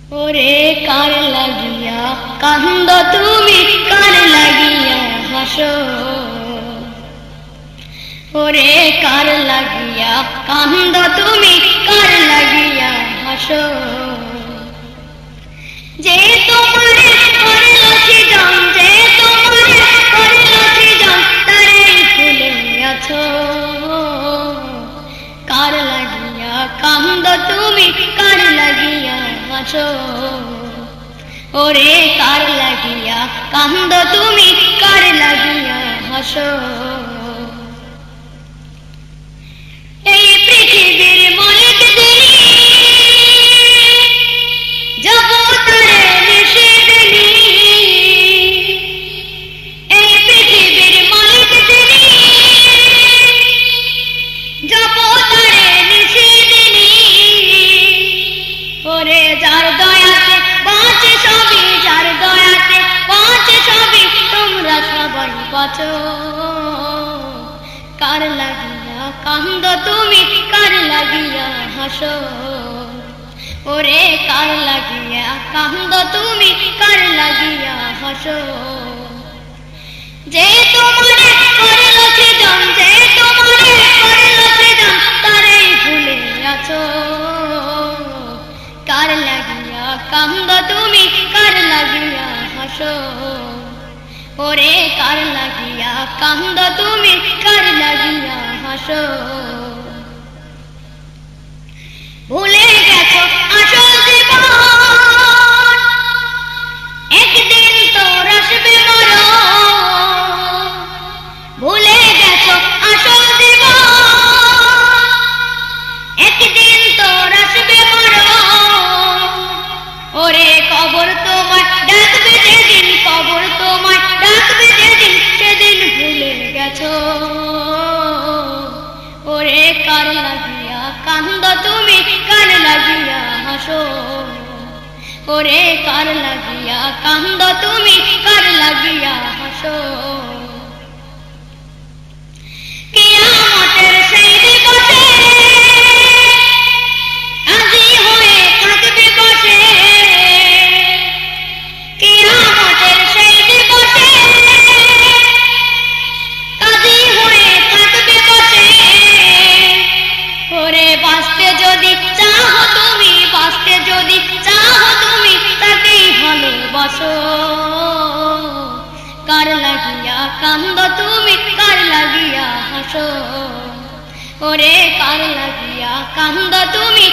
ওরে কার লাগিয়া কান্দ তুমি, কার লাগিয়া হাসো? ওরে কার লাগিয়া কান্দ তুমি, কার লাগিয়া হাসো? যে তোমারে করল সৃজন, যে তোমারে করল সৃজন, তারে ভুলে আছো। কার লাগিয়া কান্দ তুমি, কার লাগিয়া হাসো? ওরে কার লাগিয়া কান্দ তুমি, কার লাগিয়া হাসো? এই পৃথিবীর মালিক যিনি, জগতের নিষেধনি। এই পৃথিবীর মালিক যিনি, জগতের নিষেধনি। ওরে যার দয়াতে বাঁচে সবই, যার দয়াতে বাঁচে সবই, তোমরা সবাই বাঁচো। কার লাগিয়া কান্দ তুমি, কার লাগিয়া হাসো? ওরে কার লাগিয়া কান্দ তুমি, কার লাগিয়া হাসো? যে তোমারে করল সৃজন, যে তোমারে করল সৃজন, তারে ভুলে আছো। কার লাগিয়া কান্দ তুমি, কার লাগিয়া হাসো? ওরে কার লাগিয়া কান্দ তুমি, কার লাগিয়া হাসো? ভুলে গেছো আসল জীবন, একদিন তোর আসবে মরণ। ভুলে গেছো আসল জীবন, একদিন তোর আসবে মরণ। ওরে কবর তোমায় ডাকবে যেদিন, কবর তোমায় ডাকবে যেদিন, সেদিন ভুলে গেছো। ওরে কার লাগিয়া কান্দ তুমি, কার লাগিয়া হাসো? ওরে কার লাগিয়া কান্দ তুমি, কার লাগিয়া হাসো? কিয়ামতের সেই দিবসে আজি হয়ে থাকবে বসে। কিয়ামতের সেই দিবসে আজি হয়ে থাকবে বসে। ওরে বাঁচতে যদি চাও তুমি, বাঁচতে যদি চাও তুমি, তাকেই ভালোবাসো। কার লাগিয়া কান্দ তুমি, কার লাগিয়া হাসো? ওরে কার লাগিয়া কান্দ তুমি,